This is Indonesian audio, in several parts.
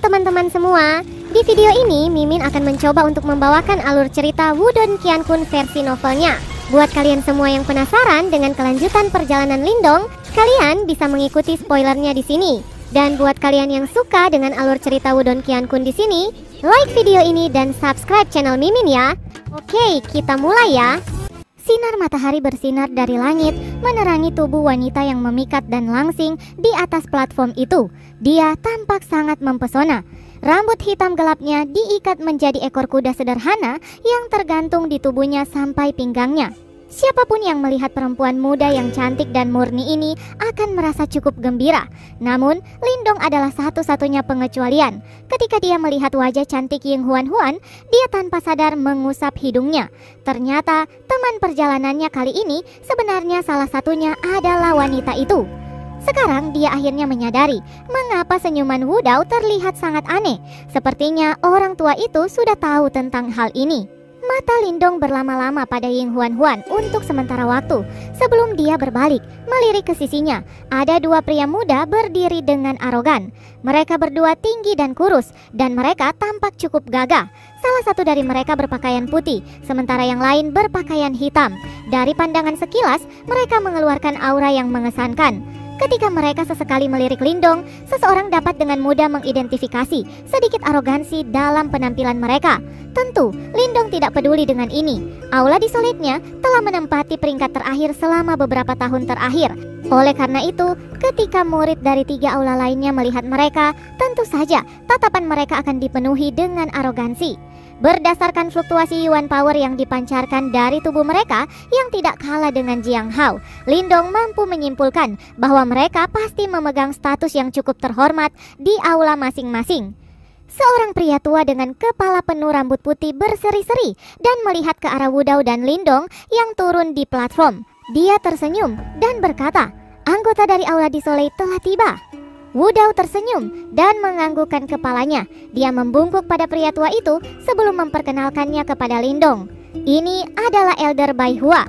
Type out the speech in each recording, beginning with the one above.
teman-teman semua, di video ini Mimin akan mencoba untuk membawakan alur cerita Wudong Qiankun versi novelnya. Buat kalian semua yang penasaran dengan kelanjutan perjalanan Lindong, kalian bisa mengikuti spoilernya di sini. Dan buat kalian yang suka dengan alur cerita Wudong Qiankun di sini, like video ini dan subscribe channel Mimin ya. Oke, kita mulai ya. Sinar matahari bersinar dari langit, menerangi tubuh wanita yang memikat dan langsing di atas platform itu. Dia tampak sangat mempesona. Rambut hitam gelapnya diikat menjadi ekor kuda sederhana yang tergantung di tubuhnya sampai pinggangnya. Siapapun yang melihat perempuan muda yang cantik dan murni ini akan merasa cukup gembira. Namun, Lindong adalah satu-satunya pengecualian. Ketika dia melihat wajah cantik Ying Huan, dia tanpa sadar mengusap hidungnya. Ternyata, teman perjalanannya kali ini sebenarnya salah satunya adalah wanita itu. Sekarang dia akhirnya menyadari mengapa senyuman Wu Dao terlihat sangat aneh. Sepertinya orang tua itu sudah tahu tentang hal ini. Mata Lindong berlama-lama pada Ying Huan untuk sementara waktu sebelum dia berbalik melirik ke sisinya. Ada dua pria muda berdiri dengan arogan. Mereka berdua tinggi dan kurus dan mereka tampak cukup gagah. Salah satu dari mereka berpakaian putih, sementara yang lain berpakaian hitam. Dari pandangan sekilas, mereka mengeluarkan aura yang mengesankan. Ketika mereka sesekali melirik Lindong, seseorang dapat dengan mudah mengidentifikasi sedikit arogansi dalam penampilan mereka. Tentu, Lindong tidak peduli dengan ini. Aula Desolate-nya telah menempati peringkat terakhir selama beberapa tahun terakhir. Oleh karena itu, ketika murid dari 3 aula lainnya melihat mereka, tentu saja tatapan mereka akan dipenuhi dengan arogansi. Berdasarkan fluktuasi Yuan Power yang dipancarkan dari tubuh mereka yang tidak kalah dengan Jiang Hao, Lindong mampu menyimpulkan bahwa mereka pasti memegang status yang cukup terhormat di aula masing-masing. Seorang pria tua dengan kepala penuh rambut putih berseri-seri dan melihat ke arah Wu Dao dan Lindong yang turun di platform. Dia tersenyum dan berkata, "Anggota dari aula Desolate telah tiba." Wu Dao tersenyum dan menganggukkan kepalanya. Dia membungkuk pada pria tua itu sebelum memperkenalkannya kepada Lindong. Ini adalah Elder Bai Hua.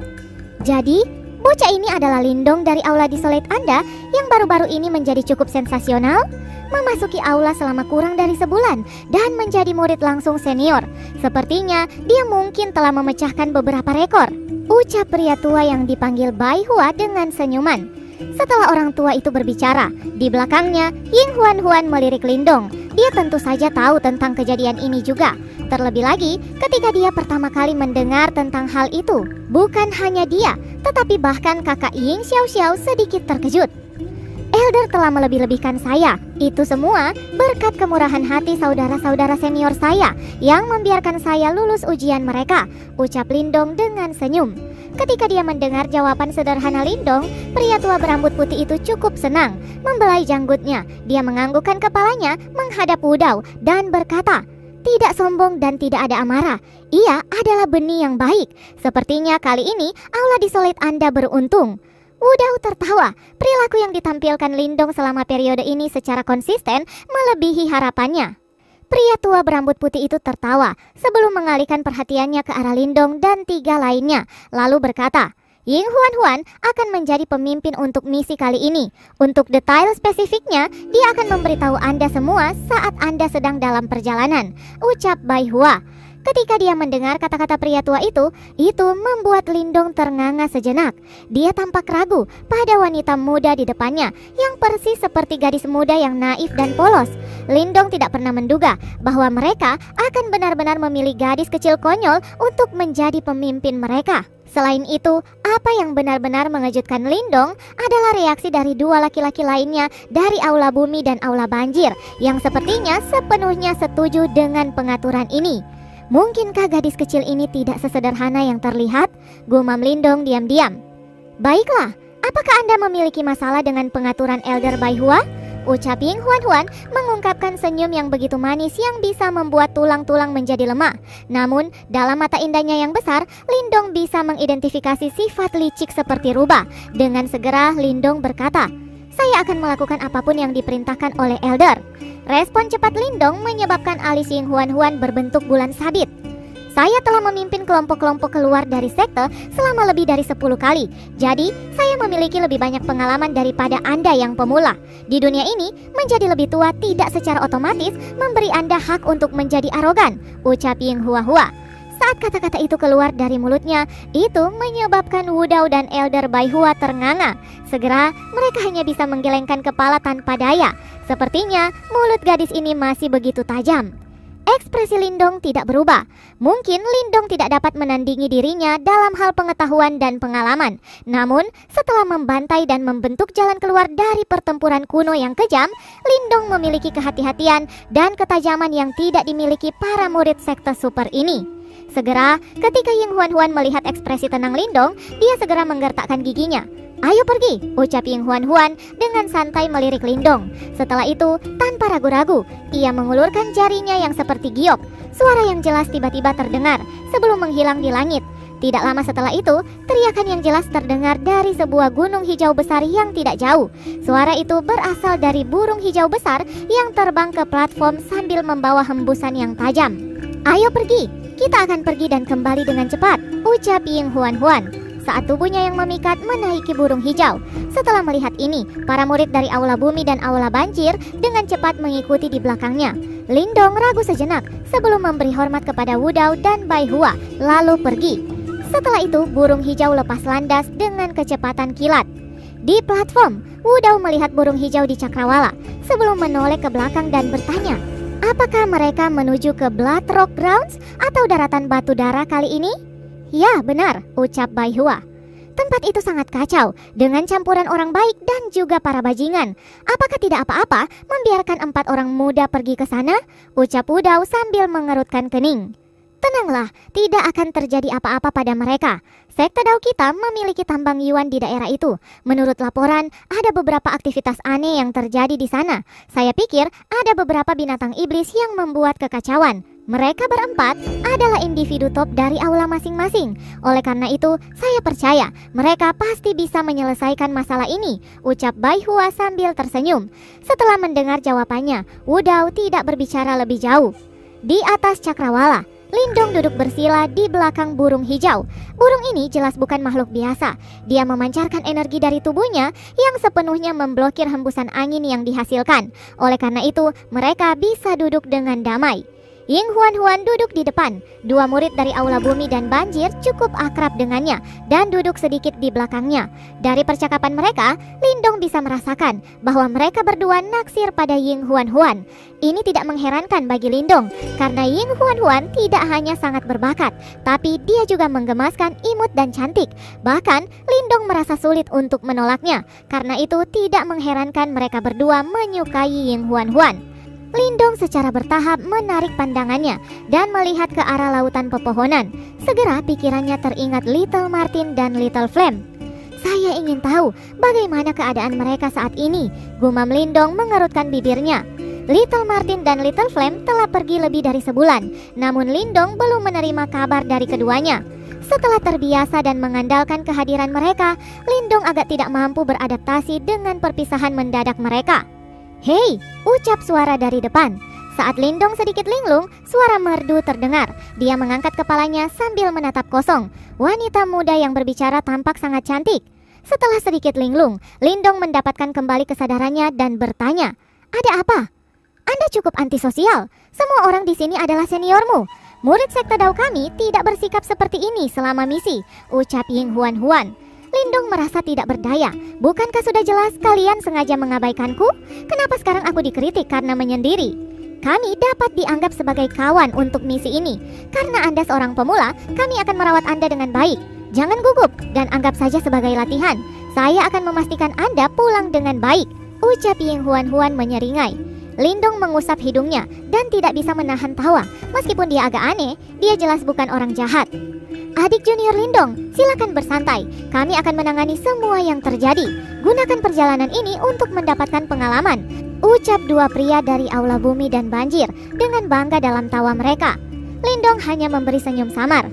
Jadi, bocah ini adalah Lindong dari aula Desolate Anda yang baru-baru ini menjadi cukup sensasional? Memasuki aula selama kurang dari sebulan dan menjadi murid langsung senior. Sepertinya dia mungkin telah memecahkan beberapa rekor, ucap pria tua yang dipanggil Bai Hua dengan senyuman. Setelah orang tua itu berbicara, di belakangnya Ying Huan melirik Lindong. Dia tentu saja tahu tentang kejadian ini juga. Terlebih lagi ketika dia pertama kali mendengar tentang hal itu. Bukan hanya dia, tetapi bahkan kakak Ying Xiao sedikit terkejut. Elder telah melebih-lebihkan saya. Itu semua berkat kemurahan hati saudara-saudara senior saya yang membiarkan saya lulus ujian mereka, ucap Lindong dengan senyum. Ketika dia mendengar jawaban sederhana Lindong, pria tua berambut putih itu cukup senang. Membelai janggutnya, dia menganggukkan kepalanya menghadap Wu Dao dan berkata, "Tidak sombong dan tidak ada amarah. Ia adalah benih yang baik. Sepertinya kali ini aula Desolate Anda beruntung." Wu Dao tertawa. Perilaku yang ditampilkan Lindong selama periode ini secara konsisten melebihi harapannya. Pria tua berambut putih itu tertawa sebelum mengalihkan perhatiannya ke arah Lindong dan 3 lainnya, lalu berkata, "Ying Huan akan menjadi pemimpin untuk misi kali ini. Untuk detail spesifiknya, dia akan memberitahu Anda semua saat Anda sedang dalam perjalanan," ucap Bai Hua. Ketika dia mendengar kata-kata pria tua itu membuat Lindong ternganga sejenak. Dia tampak ragu pada wanita muda di depannya yang persis seperti gadis muda yang naif dan polos. Lindong tidak pernah menduga bahwa mereka akan benar-benar memilih gadis kecil konyol untuk menjadi pemimpin mereka. Selain itu, apa yang benar-benar mengejutkan Lindong adalah reaksi dari 2 laki-laki lainnya dari aula bumi dan aula banjir yang sepertinya sepenuhnya setuju dengan pengaturan ini. Mungkinkah gadis kecil ini tidak sesederhana yang terlihat? Gumam Lindong diam-diam. "Baiklah, apakah Anda memiliki masalah dengan pengaturan Elder Bai Hua?" ucap Ying Huan mengungkapkan senyum yang begitu manis yang bisa membuat tulang-tulang menjadi lemah. Namun, dalam mata indahnya yang besar, Lindong bisa mengidentifikasi sifat licik seperti rubah. Dengan segera, Lindong berkata, "Saya akan melakukan apapun yang diperintahkan oleh Elder." Respon cepat Lindong menyebabkan alis Ying Huan berbentuk bulan sabit. Saya telah memimpin kelompok-kelompok keluar dari sekte selama lebih dari 10 kali. Jadi, saya memiliki lebih banyak pengalaman daripada Anda yang pemula. Di dunia ini, menjadi lebih tua tidak secara otomatis memberi Anda hak untuk menjadi arogan, ucap Ying Huahua. Saat kata-kata itu keluar dari mulutnya, itu menyebabkan Wudao dan Elder Baihua ternganga. Segera, mereka hanya bisa menggelengkan kepala tanpa daya. Sepertinya, mulut gadis ini masih begitu tajam. Ekspresi Lindong tidak berubah. Mungkin Lindong tidak dapat menandingi dirinya dalam hal pengetahuan dan pengalaman. Namun, setelah membantai dan membentuk jalan keluar dari pertempuran kuno yang kejam, Lindong memiliki kehati-hatian dan ketajaman yang tidak dimiliki para murid sekte super ini. Segera, ketika Ying Huan-Huan melihat ekspresi tenang Lindong, dia segera menggertakkan giginya. "Ayo pergi," ucap Ying Huan-Huan dengan santai melirik Lindong. Setelah itu, tanpa ragu-ragu, ia mengulurkan jarinya yang seperti giok. Suara yang jelas tiba-tiba terdengar sebelum menghilang di langit. Tidak lama setelah itu, teriakan yang jelas terdengar dari sebuah gunung hijau besar yang tidak jauh. Suara itu berasal dari burung hijau besar yang terbang ke platform sambil membawa hembusan yang tajam. "Ayo pergi, kita akan pergi dan kembali dengan cepat," ucap Ying Huan-Huan saat tubuhnya yang memikat menaiki burung hijau. Setelah melihat ini, para murid dari Aula Bumi dan Aula Banjir dengan cepat mengikuti di belakangnya. Lindong ragu sejenak sebelum memberi hormat kepada Wudao dan Baihua, lalu pergi. Setelah itu, burung hijau lepas landas dengan kecepatan kilat. Di platform, Wudao melihat burung hijau di cakrawala sebelum menoleh ke belakang dan bertanya, apakah mereka menuju ke Blood Rock Grounds atau daratan batu darah kali ini? "Ya, benar," ucap Baihua. "Tempat itu sangat kacau, dengan campuran orang baik dan juga para bajingan. Apakah tidak apa-apa membiarkan 4 orang muda pergi ke sana?" ucap Wudao sambil mengerutkan kening. "Tenanglah, tidak akan terjadi apa-apa pada mereka. Sekte Dao kita memiliki tambang Yuan di daerah itu. Menurut laporan, ada beberapa aktivitas aneh yang terjadi di sana. Saya pikir ada beberapa binatang iblis yang membuat kekacauan. Mereka berempat adalah individu top dari aula masing-masing. Oleh karena itu, saya percaya mereka pasti bisa menyelesaikan masalah ini," ucap Baihua sambil tersenyum. Setelah mendengar jawabannya, Wudao tidak berbicara lebih jauh. Di atas cakrawala, Lindong duduk bersila di belakang burung hijau. Burung ini jelas bukan makhluk biasa. Dia memancarkan energi dari tubuhnya yang sepenuhnya memblokir hembusan angin yang dihasilkan. Oleh karena itu, mereka bisa duduk dengan damai. Ying Huan-Huan duduk di depan. 2 murid dari Aula Bumi dan Banjir cukup akrab dengannya dan duduk sedikit di belakangnya. Dari percakapan mereka, Lindong bisa merasakan bahwa mereka berdua naksir pada Ying Huan-Huan. Ini tidak mengherankan bagi Lindong, karena Ying Huan-Huan tidak hanya sangat berbakat, tapi dia juga menggemaskan, imut dan cantik. Bahkan, Lindong merasa sulit untuk menolaknya. Karena itu tidak mengherankan mereka berdua menyukai Ying Huan-Huan. Lindong secara bertahap menarik pandangannya dan melihat ke arah lautan pepohonan. Segera pikirannya teringat Little Martin dan Little Flame. "Saya ingin tahu bagaimana keadaan mereka saat ini," gumam Lindong mengerutkan bibirnya. Little Martin dan Little Flame telah pergi lebih dari sebulan, namun Lindong belum menerima kabar dari keduanya. Setelah terbiasa dan mengandalkan kehadiran mereka, Lindong agak tidak mampu beradaptasi dengan perpisahan mendadak mereka. "Hei!" ucap suara dari depan. Saat Lindong sedikit linglung, suara merdu terdengar. Dia mengangkat kepalanya sambil menatap kosong. Wanita muda yang berbicara tampak sangat cantik. Setelah sedikit linglung, Lindong mendapatkan kembali kesadarannya dan bertanya, "Ada apa? Anda cukup antisosial. Semua orang di sini adalah seniormu. Murid sekte Dao kami tidak bersikap seperti ini selama misi," ucap Ying Huan-Huan. Lindong merasa tidak berdaya. "Bukankah sudah jelas kalian sengaja mengabaikanku? Kenapa sekarang aku dikritik karena menyendiri? Kami dapat dianggap sebagai kawan untuk misi ini. Karena Anda seorang pemula, kami akan merawat Anda dengan baik. Jangan gugup dan anggap saja sebagai latihan. Saya akan memastikan Anda pulang dengan baik," ucap Ying Huan-Huan menyeringai. Lindong mengusap hidungnya dan tidak bisa menahan tawa. Meskipun dia agak aneh, dia jelas bukan orang jahat. "Adik junior Lindong, silakan bersantai. Kami akan menangani semua yang terjadi. Gunakan perjalanan ini untuk mendapatkan pengalaman," ucap 2 pria dari Aula Bumi dan Banjir dengan bangga dalam tawa mereka. Lindong hanya memberi senyum samar.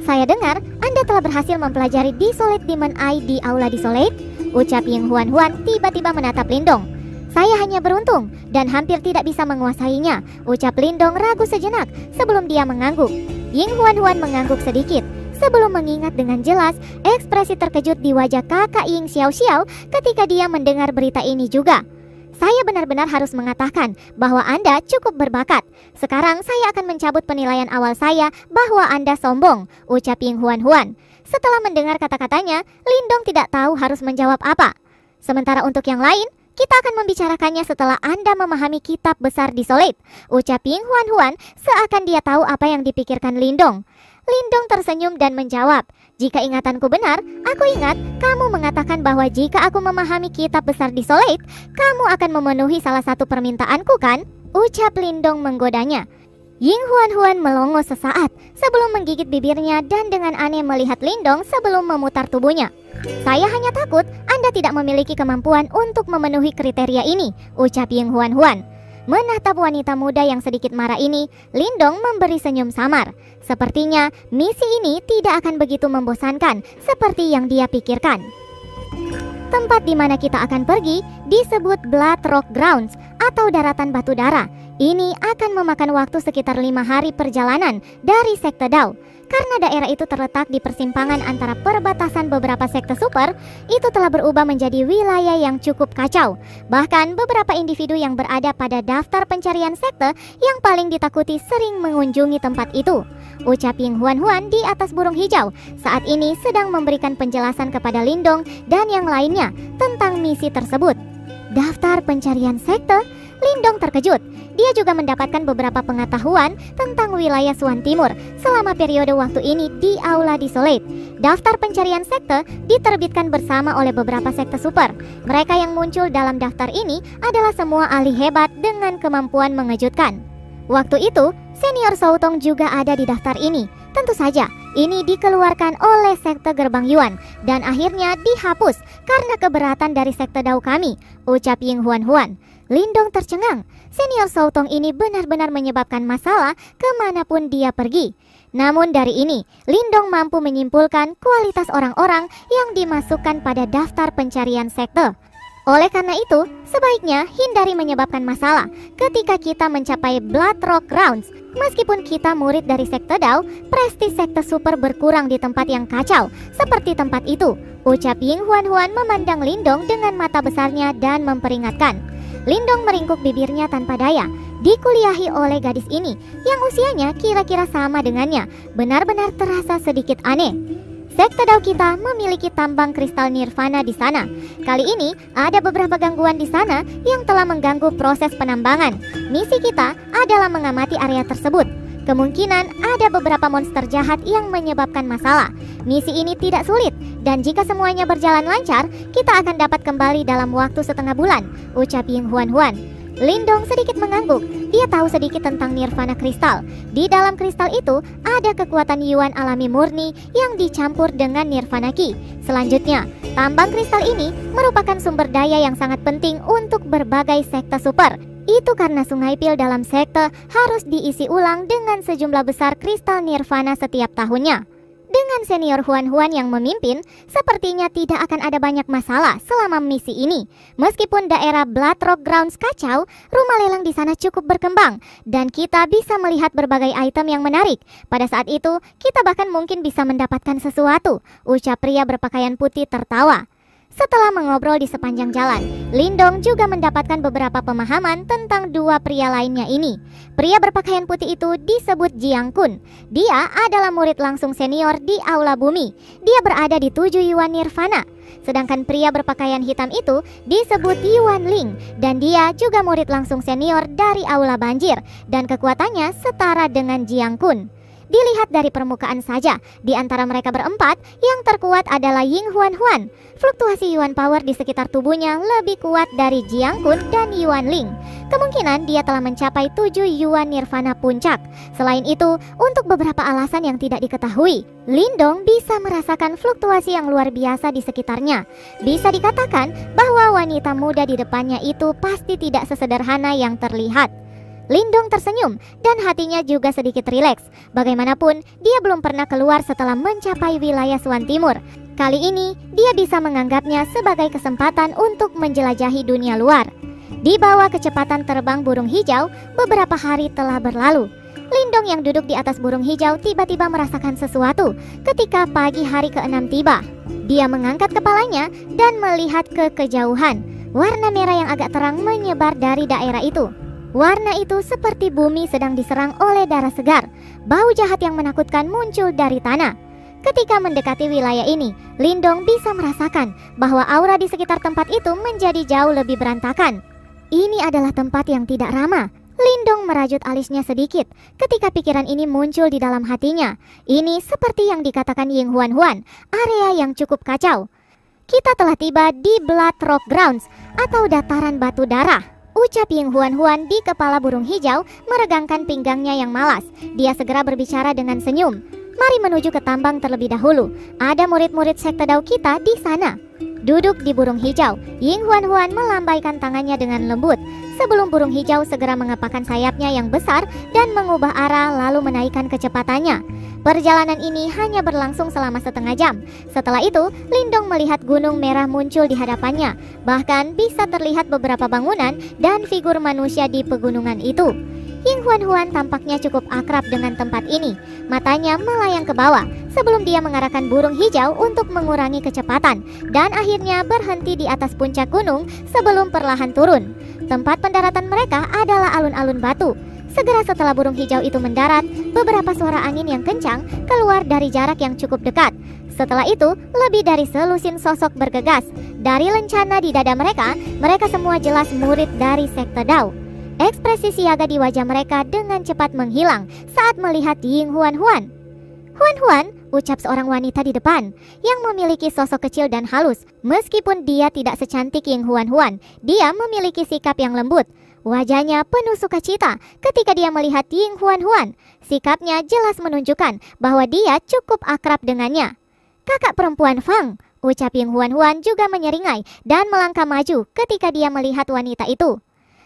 "Saya dengar Anda telah berhasil mempelajari Desolate Demon Eye di Aula Desolate," ucap Ying Huan-Huan tiba-tiba menatap Lindong. "Saya hanya beruntung dan hampir tidak bisa menguasainya," ucap Lindong ragu sejenak sebelum dia mengangguk. Ying Huan mengangguk sedikit sebelum mengingat dengan jelas ekspresi terkejut di wajah kakak Ying Xiao ketika dia mendengar berita ini juga. Saya benar-benar harus mengatakan bahwa Anda cukup berbakat. Sekarang saya akan mencabut penilaian awal saya bahwa Anda sombong, ucap Ying Huan. Setelah mendengar kata-katanya, Lindong tidak tahu harus menjawab apa. Sementara untuk yang lain, kita akan membicarakannya setelah Anda memahami kitab besar Desolate, ucap Ying Huan seakan dia tahu apa yang dipikirkan Lindong. Lindong tersenyum dan menjawab, jika ingatanku benar, aku ingat kamu mengatakan bahwa jika aku memahami kitab besar Desolate, kamu akan memenuhi salah satu permintaanku kan? Ucap Lindong menggodanya. Ying Huan melongo sesaat sebelum menggigit bibirnya dan dengan aneh melihat Lindong sebelum memutar tubuhnya. Saya hanya takut Anda tidak memiliki kemampuan untuk memenuhi kriteria ini, ucap Ying Huan. Menatap wanita muda yang sedikit marah ini, Lindong memberi senyum samar. Sepertinya misi ini tidak akan begitu membosankan seperti yang dia pikirkan. Tempat di mana kita akan pergi disebut Blood Rock Grounds atau daratan batu darah. Ini akan memakan waktu sekitar 5 hari perjalanan dari sekte Dao. Karena daerah itu terletak di persimpangan antara perbatasan beberapa sekte super, itu telah berubah menjadi wilayah yang cukup kacau. Bahkan beberapa individu yang berada pada daftar pencarian sekte yang paling ditakuti sering mengunjungi tempat itu. Ucap Ying Huan di atas burung hijau saat ini sedang memberikan penjelasan kepada Lindong dan yang lainnya tentang misi tersebut. Daftar pencarian sekte? Lindong terkejut. Dia juga mendapatkan beberapa pengetahuan tentang wilayah Suan Timur selama periode waktu ini di Aula Desolate. Daftar pencarian sekte diterbitkan bersama oleh beberapa sekte super. Mereka yang muncul dalam daftar ini adalah semua ahli hebat dengan kemampuan mengejutkan. Waktu itu, Senior Soutong juga ada di daftar ini. Tentu saja, ini dikeluarkan oleh sekte Gerbang Yuan dan akhirnya dihapus karena keberatan dari sekte Dao kami, ucap Ying Huan. Lindong tercengang. Senior Soutong ini benar-benar menyebabkan masalah kemanapun dia pergi. Namun dari ini, Lindong mampu menyimpulkan kualitas orang-orang yang dimasukkan pada daftar pencarian sekte. Oleh karena itu, sebaiknya hindari menyebabkan masalah ketika kita mencapai Blood Rock Grounds. Meskipun kita murid dari sekte Dao, prestis sekte super berkurang di tempat yang kacau seperti tempat itu, ucap Ying Huan memandang Lindong dengan mata besarnya dan memperingatkan. Lindong meringkuk bibirnya tanpa daya. Dikuliahi oleh gadis ini yang usianya kira-kira sama dengannya. Benar-benar terasa sedikit aneh. Sekte Dao kita memiliki tambang kristal nirvana di sana. Kali ini ada beberapa gangguan di sana yang telah mengganggu proses penambangan. Misi kita adalah mengamati area tersebut. Kemungkinan ada beberapa monster jahat yang menyebabkan masalah. Misi ini tidak sulit, dan jika semuanya berjalan lancar, kita akan dapat kembali dalam waktu setengah bulan, ucap Ying Huan. Lindong sedikit mengangguk. Dia tahu sedikit tentang nirvana kristal. Di dalam kristal itu ada kekuatan yuan alami murni yang dicampur dengan nirvana ki. Selanjutnya, tambang kristal ini merupakan sumber daya yang sangat penting untuk berbagai sekte super. Itu karena sungai pil dalam sekte harus diisi ulang dengan sejumlah besar kristal nirvana setiap tahunnya. Dengan senior Huan yang memimpin, sepertinya tidak akan ada banyak masalah selama misi ini. Meskipun daerah Blood Rock Grounds kacau, rumah lelang di sana cukup berkembang dan kita bisa melihat berbagai item yang menarik. Pada saat itu, kita bahkan mungkin bisa mendapatkan sesuatu, ucap pria berpakaian putih tertawa. Setelah mengobrol di sepanjang jalan, Lindong juga mendapatkan beberapa pemahaman tentang dua pria lainnya ini. Pria berpakaian putih itu disebut Jiang Kun. Dia adalah murid langsung senior di Aula Bumi. Dia berada di 7 Yuan Nirvana. Sedangkan pria berpakaian hitam itu disebut Yuan Ling, dan dia juga murid langsung senior dari Aula Banjir, dan kekuatannya setara dengan Jiang Kun. Dilihat dari permukaan saja, di antara mereka berempat, yang terkuat adalah Ying Huan. Fluktuasi Yuan Power di sekitar tubuhnya lebih kuat dari Jiang Kun dan Yuan Ling. Kemungkinan dia telah mencapai 7 Yuan Nirvana puncak. Selain itu, untuk beberapa alasan yang tidak diketahui, Lindong bisa merasakan fluktuasi yang luar biasa di sekitarnya. Bisa dikatakan bahwa wanita muda di depannya itu pasti tidak sesederhana yang terlihat. Lindong tersenyum dan hatinya juga sedikit rileks. Bagaimanapun, dia belum pernah keluar setelah mencapai wilayah Suan Timur. Kali ini, dia bisa menganggapnya sebagai kesempatan untuk menjelajahi dunia luar. Di bawah kecepatan terbang burung hijau, beberapa hari telah berlalu. Lindong yang duduk di atas burung hijau tiba-tiba merasakan sesuatu ketika pagi hari ke-6 tiba. Dia mengangkat kepalanya dan melihat ke kejauhan. Warna merah yang agak terang menyebar dari daerah itu. Warna itu seperti bumi sedang diserang oleh darah segar. Bau jahat yang menakutkan muncul dari tanah. Ketika mendekati wilayah ini, Lindong bisa merasakan bahwa aura di sekitar tempat itu menjadi jauh lebih berantakan. Ini adalah tempat yang tidak ramah. Lindong merajut alisnya sedikit ketika pikiran ini muncul di dalam hatinya. Ini seperti yang dikatakan Ying Huan, area yang cukup kacau. Kita telah tiba di Blood Rock Grounds atau dataran batu darah, ucap Ying Huan di kepala burung hijau meregangkan pinggangnya yang malas. Dia segera berbicara dengan senyum. Mari menuju ke tambang terlebih dahulu. Ada murid-murid sekte Dao kita di sana. Duduk di burung hijau, Ying Huan melambaikan tangannya dengan lembut sebelum burung hijau segera mengepakkan sayapnya yang besar dan mengubah arah lalu menaikkan kecepatannya. Perjalanan ini hanya berlangsung selama setengah jam. Setelah itu, Lindong melihat gunung merah muncul di hadapannya. Bahkan bisa terlihat beberapa bangunan dan figur manusia di pegunungan itu. Ying Huan tampaknya cukup akrab dengan tempat ini. Matanya melayang ke bawah sebelum dia mengarahkan burung hijau untuk mengurangi kecepatan dan akhirnya berhenti di atas puncak gunung sebelum perlahan turun. Tempat pendaratan mereka adalah alun-alun batu. Segera setelah burung hijau itu mendarat, beberapa suara angin yang kencang keluar dari jarak yang cukup dekat. Setelah itu, lebih dari selusin sosok bergegas. Dari lencana di dada mereka, mereka semua jelas murid dari sekte Dao. Ekspresi siaga di wajah mereka dengan cepat menghilang saat melihat Ying Huan. Huan, ucap seorang wanita di depan yang memiliki sosok kecil dan halus. Meskipun dia tidak secantik Ying Huan, dia memiliki sikap yang lembut. Wajahnya penuh sukacita ketika dia melihat Ying Huan. Sikapnya jelas menunjukkan bahwa dia cukup akrab dengannya. Kakak perempuan Fang, ucap Ying Huan juga menyeringai dan melangkah maju ketika dia melihat wanita itu.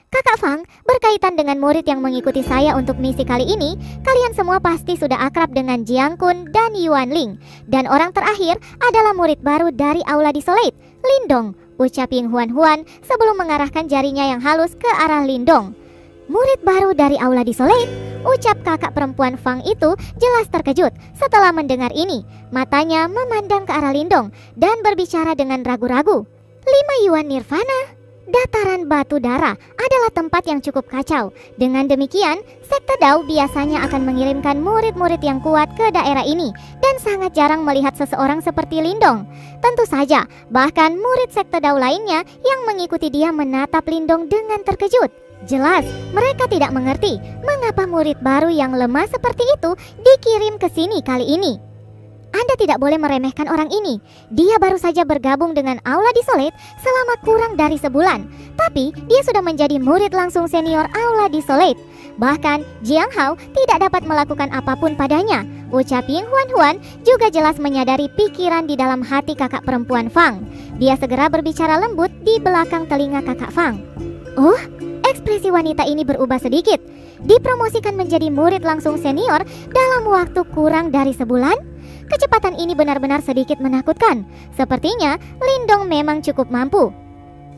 Kakak Fang, berkaitan dengan murid yang mengikuti saya untuk misi kali ini, kalian semua pasti sudah akrab dengan Jiang Kun dan Yuan Ling. Dan orang terakhir adalah murid baru dari Aula Desolate, Lindong, ucap Ying Huan sebelum mengarahkan jarinya yang halus ke arah Lindong. Murid baru dari Aula Desolate, ucap kakak perempuan Fang itu jelas terkejut setelah mendengar ini. Matanya memandang ke arah Lindong dan berbicara dengan ragu-ragu. 5 Yuan Nirvana. Dataran batu darah adalah tempat yang cukup kacau. Dengan demikian, sekte Dao biasanya akan mengirimkan murid-murid yang kuat ke daerah ini dan sangat jarang melihat seseorang seperti Lindong. Tentu saja, bahkan murid sekte Dao lainnya yang mengikuti dia menatap Lindong dengan terkejut. Jelas, mereka tidak mengerti mengapa murid baru yang lemah seperti itu dikirim ke sini kali ini. Anda tidak boleh meremehkan orang ini. Dia baru saja bergabung dengan Aula Desolate selama kurang dari sebulan. Tapi dia sudah menjadi murid langsung senior Aula Desolate. Bahkan Jiang Hao tidak dapat melakukan apapun padanya. Ucap Ying Huan juga jelas menyadari pikiran di dalam hati kakak perempuan Fang. Dia segera berbicara lembut di belakang telinga kakak Fang. Oh, ekspresi wanita ini berubah sedikit. Dipromosikan menjadi murid langsung senior dalam waktu kurang dari sebulan? Kecepatan ini benar-benar sedikit menakutkan. Sepertinya Lindong memang cukup mampu.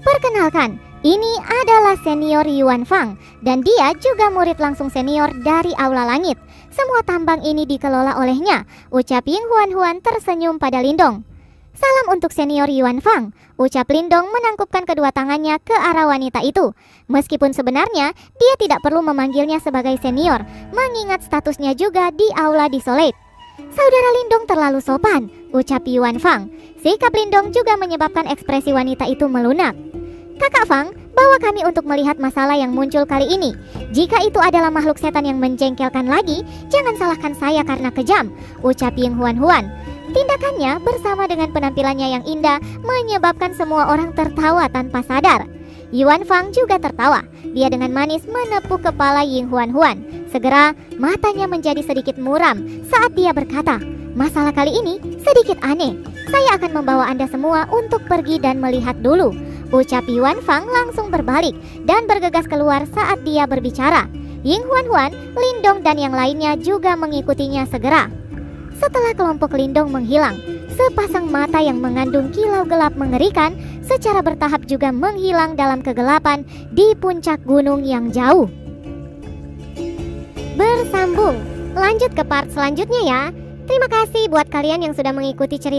Perkenalkan, ini adalah senior Yuan Fang dan dia juga murid langsung senior dari Aula Langit. Semua tambang ini dikelola olehnya, ucap Ying Huan tersenyum pada Lindong. Salam untuk senior Yuan Fang, ucap Lindong menangkupkan kedua tangannya ke arah wanita itu. Meskipun sebenarnya dia tidak perlu memanggilnya sebagai senior, mengingat statusnya juga di Aula Desolate. Saudara Lindong terlalu sopan, ucap Yuan Fang. Sikap Lindong juga menyebabkan ekspresi wanita itu melunak. Kakak Fang, bawa kami untuk melihat masalah yang muncul kali ini. Jika itu adalah makhluk setan yang menjengkelkan lagi, jangan salahkan saya karena kejam, ucap Ying Huan. Tindakannya bersama dengan penampilannya yang indah menyebabkan semua orang tertawa tanpa sadar. Yuan Fang juga tertawa. Dia dengan manis menepuk kepala Ying Huan. Segera matanya menjadi sedikit muram saat dia berkata, masalah kali ini sedikit aneh. Saya akan membawa Anda semua untuk pergi dan melihat dulu. Ucap Yuan Fang langsung berbalik dan bergegas keluar saat dia berbicara. Ying Huan, Lindong dan yang lainnya juga mengikutinya segera. Setelah kelompok Lindong menghilang, sepasang mata yang mengandung kilau gelap mengerikan secara bertahap juga menghilang dalam kegelapan di puncak gunung yang jauh. bersambung. Lanjut ke part selanjutnya ya. Terima kasih buat kalian yang sudah mengikuti cerita